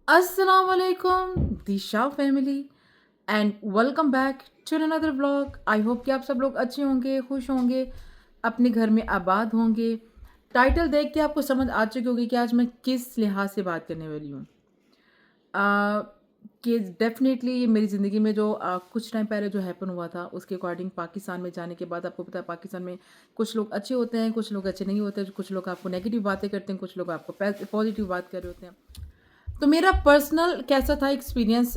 Assalamu alaikum, Disha family and welcome back to another vlog. I hope कि आप सब लोग अच्छे होंगे, खुश होंगे, अपने घर में आबाद होंगे। टाइटल देख के आपको समझ आ चुकी होगी कि आज मैं किस लिहाज से बात करने वाली हूँ। आ, कि डेफिनेटली ये मेरी ज़िंदगी में जो कुछ टाइम पहले जो हैपन हुआ था उसके अकॉर्डिंग पाकिस्तान में जाने के बाद आपको पता है पाकिस्तान में कुछ लोग अच्छे होते हैं, कुछ लोग अच्छे नहीं होते हैं, कुछ लोग आपको नेगेटिव बातें करते हैं, कुछ लोग आपको पॉजिटिव बात कर रहे होते हैं। तो मेरा पर्सनल कैसा था एक्सपीरियंस,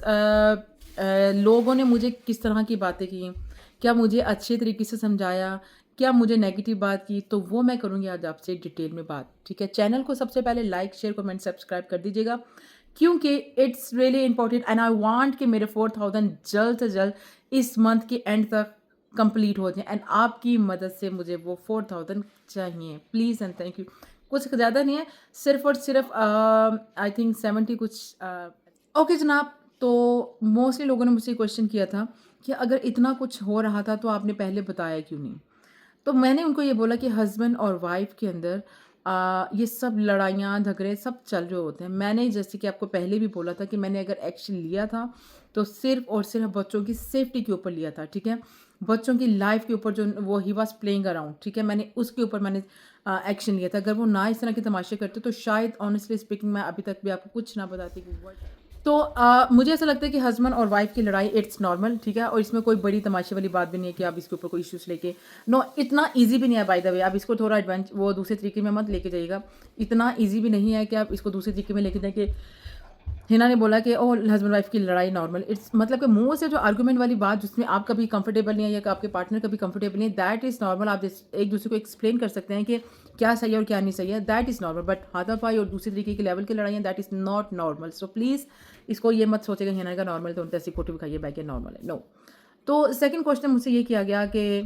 लोगों ने मुझे किस तरह की बातें की, क्या मुझे अच्छे तरीके से समझाया, क्या मुझे नेगेटिव बात की, तो वो मैं करूँगी आज आपसे डिटेल में बात। ठीक है, चैनल को सबसे पहले लाइक शेयर कमेंट सब्सक्राइब कर दीजिएगा क्योंकि it's really important and I want कि मेरे 4000 जल्द से जल्द इस मंथ के एंड तक कंप्लीट हो जाए एंड आपकी मदद से मुझे वो 4000 चाहिए, प्लीज़ एंड थैंक यू। कुछ ज़्यादा नहीं है, सिर्फ और सिर्फ आई थिंक 70 कुछ। ओके जनाब, तो मोस्टली लोगों ने मुझसे क्वेश्चन किया था कि अगर इतना कुछ हो रहा था तो आपने पहले बताया क्यों नहीं। तो मैंने उनको ये बोला कि हस्बैंड और वाइफ के अंदर ये सब लड़ाइयाँ झगड़े सब चल रहे होते हैं। मैंने जैसे कि आपको पहले भी बोला था कि मैंने अगर एक्शन लिया था तो सिर्फ और सिर्फ बच्चों की सेफ्टी के ऊपर लिया था। ठीक है, बच्चों की लाइफ के ऊपर जो वो ही वॉज प्लेइंग अराउंड, ठीक है, मैंने उसके ऊपर मैंने एक्शन लिया था। अगर वो ना इस तरह के तमाशे करते तो शायद ऑनेस्टली स्पीकिंग मैं अभी तक भी आपको कुछ ना बताती कि तो मुझे ऐसा लगता है कि हस्बैंड और वाइफ की लड़ाई इट्स नॉर्मल, ठीक है, और इसमें कोई बड़ी तमाशे वाली बात भी नहीं है कि आप इसके ऊपर कोई इश्यूज लेके नो, इतना इजी भी नहीं है बाय द वे। आप इसको थोड़ा एडवांस वो दूसरे तरीके में मत लेके जाइएगा। इतना इजी भी नहीं है कि आप इसको दूसरे तरीके में लेके जाए कि हिना ने बोला कि ओ हस्बैंड वाइफ की लड़ाई नॉर्मल, इट्स मतलब कि मुंह से जो आर्गुमेंट वाली बात जिसमें आप कभी कंफर्टेबल नहीं है या आपके पार्टनर कभी कंफर्टेबल नहीं है, दैट इज़ नॉर्मल। आप एक दूसरे को एक्सप्लेन कर सकते हैं कि क्या सही है और क्या नहीं सही है, दैट इज़ नॉर्मल। बट हाथापाई और दूसरे तरीके के लेवल की लड़ाई that is not normal. So please इसको ये मत सोचेगा हिना का नॉर्मल तो उनसे ऐसी कोटी भी खाइए बैक नॉर्मल है, नो। तो सेकंड क्वेश्चन मुझसे ये किया गया कि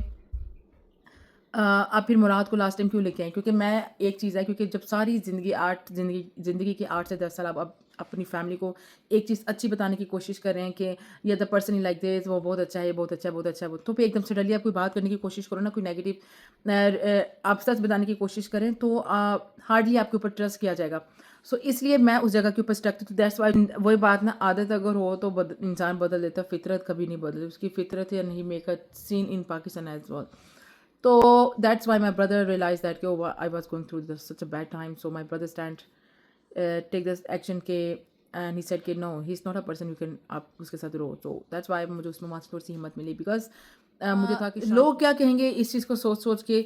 आप फिर मुराद को लास्ट टाइम क्यों लेके आए? क्योंकि मैं एक चीज़ है, क्योंकि जब सारी ज़िंदगी के 8 से 10 साल आप अब अपनी फैमिली को एक चीज़ अच्छी बताने की कोशिश कर रहे हैं कि ये the person in like this, वो बहुत अच्छा है, ये बहुत अच्छा है, बहुत अच्छा है, वो तो फिर एकदम से डलिए आप कोई बात करने की कोशिश करो ना, कोई नेगेटिव आप सच बताने की कोशिश करें तो हार्डली आपके ऊपर ट्रस्ट किया जाएगा। सो इसलिए मैं उस जगह के ऊपर स्टक थी। तो दैट्स व्हाई वही बात ना, आदत अगर हो तो इंसान बदल देता, फितरत कभी नहीं बदलती। उसकी फितरत है नहीं make a seen in Pakistan as well. So that's why my brother realized that oh, I was going through such a bad time. So my brother take this action के and he said कि no, he's not a person you can आप उसके साथ रहो। So that's why मुझे उसमें वहाँ से थोड़ी सी हिम्मत मिली because मुझे था कि लोग क्या कहेंगे इस चीज़ को सोच सोच के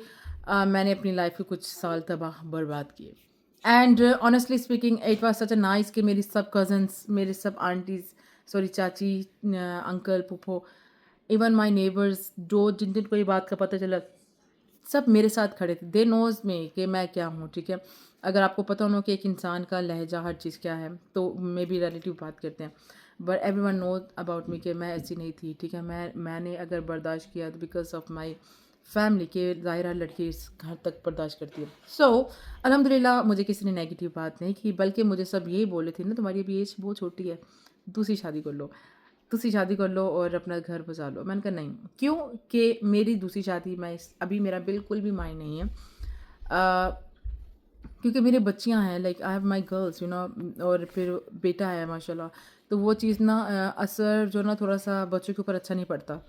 मैंने अपनी लाइफ के कुछ साल तबाह बर्बाद किए। And honestly speaking it was such a nice कि मेरी सब कज़न्स, मेरे सब आंटीज़, सॉरी चाची, अंकल, फूफो, इवन माय नेबर्स जो जिन जिनको ये बात का पता चला सब मेरे साथ खड़े थे। दे नोज़ में कि मैं क्या हूँ, ठीक है। अगर आपको पता हो कि एक इंसान का लहजा हर चीज़ क्या है तो मे बी रिलेटिव बात करते हैं, but everyone knows about me कि मैं ऐसी नहीं थी, ठीक है। मैंने अगर बर्दाश्त किया तो बिकॉज ऑफ माई फैमिली के ज़ाहिर है लड़की इस हद तक बर्दाश्त करती है। सो अल्हम्दुलिल्लाह मुझे किसी ने नेगेटिव बात नहीं की, बल्कि मुझे सब यही बोले थे ना तुम्हारी अभी एज बहुत छोटी है, दूसरी शादी कर लो, दूसरी शादी कर लो और अपना घर बसा लो। मैंने कहा नहीं, क्यों कि मेरी दूसरी शादी अभी मेरा बिल्कुल भी माइंड नहीं है, क्योंकि मेरे बच्चियां हैं, like I have my girls you know, और फिर बेटा है माशाल्लाह। तो वो चीज़ ना असर जो ना थोड़ा सा बच्चों के ऊपर अच्छा नहीं पड़ता।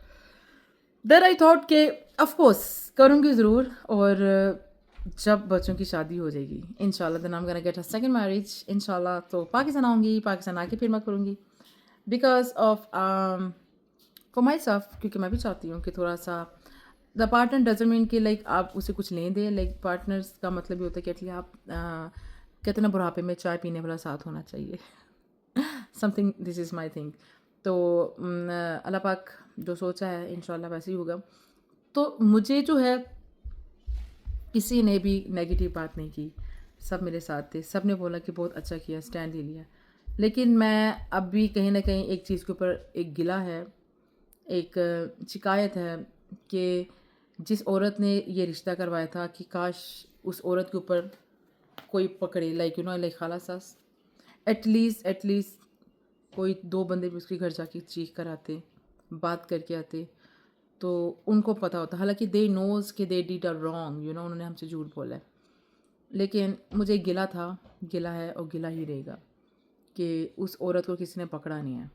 देर आई थॉट के ऑफ कोर्स करूँगी ज़रूर, और जब बच्चों की शादी हो जाएगी इंशाल्लाह then I am gonna get a second marriage इंशाल्लाह, तो पाकिस्तान आऊँगी, पाकिस्तान आके फिर मैं करूँगी because of for myself, क्योंकि मैं भी चाहती हूँ कि थोड़ा सा द पार्टनर डजंट मीन कि लाइक आप उसे कुछ लें दें, लाइक पार्टनर्स का मतलब ये होता है कि एटली आप कहते हैं ना बुढ़ापे में चाय पीने वाला साथ होना चाहिए। Something this is my thing. तो अल्लाह पाक जो सोचा है इंशाल्लाह वैसे ही होगा। तो मुझे जो है किसी ने भी नेगेटिव बात नहीं की, सब मेरे साथ थे, सब ने बोला कि बहुत अच्छा किया, स्टैंड ले लिया। लेकिन मैं अब भी कहीं ना कहीं एक चीज़ के ऊपर एक गिला है, एक शिकायत है कि जिस औरत ने ये रिश्ता करवाया था कि काश उस औरत के ऊपर कोई पकड़े, लाइक यू नो लाइक खाला सास, एटलीस्ट कोई दो बंदे भी उसके घर जाके चीख कर आते, बात करके आते, तो उनको पता होता। हालांकि दे नोज़ कि they did a wrong, you know उन्होंने हमसे झूठ बोला है, लेकिन मुझे गिला था, गिला है और गिला ही रहेगा कि उस औरत को किसी ने पकड़ा नहीं है।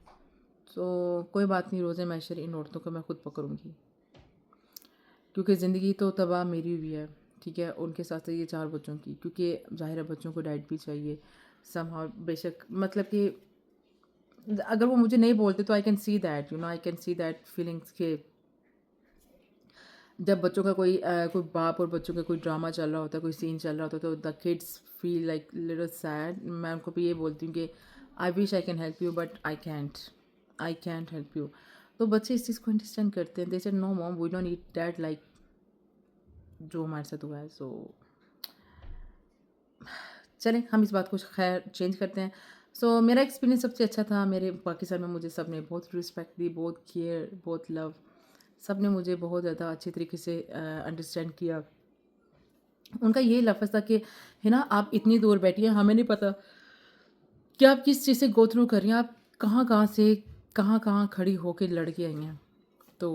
तो कोई बात नहीं, रोज़े महशर इन औरतों को मैं खुद पकड़ूंगी, क्योंकि ज़िंदगी तो तबाह मेरी भी है, ठीक है, उनके साथ साथ ये 4 बच्चों की, क्योंकि ज़ाहिर है बच्चों को डैड भी चाहिए समहाउ। बेशक मतलब कि अगर वो मुझे नहीं बोलते तो I can see that, I can see that feelings के जब बच्चों का कोई बाप और बच्चों का कोई ड्रामा चल रहा होता है, कोई सीन चल रहा होता है, तो the kids feel like little sad. मैं उनको भी ये बोलती हूँ कि I wish I can help you but I can't help you. तो बच्चे इस चीज़ को अंडरस्टैंड करते हैं। They said no mom we don't need that, like जो हमारे साथ हुआ है। सो चलें हम इस बात को खैर चेंज करते हैं। सो मेरा एक्सपीरियंस सबसे अच्छा था मेरे पाकिस्तान में। मुझे सब ने बहुत रिस्पेक्ट दी, बहुत केयर, बहुत लव, सब ने मुझे बहुत ज़्यादा अच्छे तरीके से अंडरस्टैंड किया। उनका ये लफ्ज़ था कि है ना, आप इतनी दूर बैठी हैं, हमें नहीं पता कि आप किस चीज़ से गो थ्रू कर रही हैं, आप कहाँ-कहाँ से कहाँ-कहाँ खड़ी होके लड़ के आई हैं। तो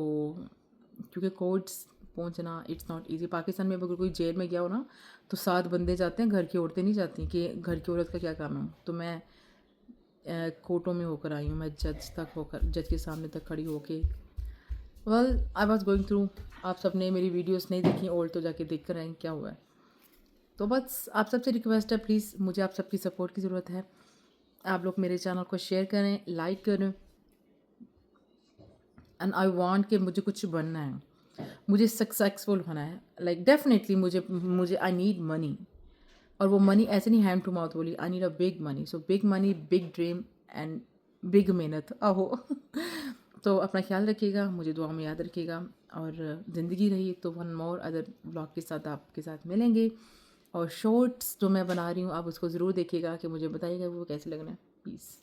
क्योंकि कोर्ट्स पहुंचना इट्स नॉट इजी। पाकिस्तान में अगर कोई जेल में गया हो ना, तो 7 बंदे जाते हैं, घर की औरतें नहीं जाती कि घर की औरत का क्या काम है। तो मैं कोर्टों में होकर आई हूँ, मैं जज तक होकर, जज के सामने तक खड़ी होके। Well I was going through. आप सब ने मेरी वीडियोस नहीं देखी और तो जाके देख कर आए क्या हुआ है। तो बस आप सबसे रिक्वेस्ट है, प्लीज़ मुझे आप सबकी सपोर्ट की ज़रूरत है। आप लोग मेरे चैनल को शेयर करें, लाइक करें, एंड आई वांट कि मुझे कुछ बनना है, मुझे सक्सेसफुल होना है। लाइक डेफिनेटली मुझे मुझे आई नीड मनी, और वो मनी ऐसे नहीं हैंड टू माउथ बोली, I need a big money. So big money, big dream and big मेहनत आहो। तो अपना ख्याल रखिएगा, मुझे दुआ में याद रखिएगा, और ज़िंदगी रही तो वन मोर अदर ब्लॉग के साथ आपके साथ मिलेंगे। और शॉर्ट्स जो मैं बना रही हूँ आप उसको ज़रूर देखिएगा कि मुझे बताइएगा वो कैसे लगना है। पीस।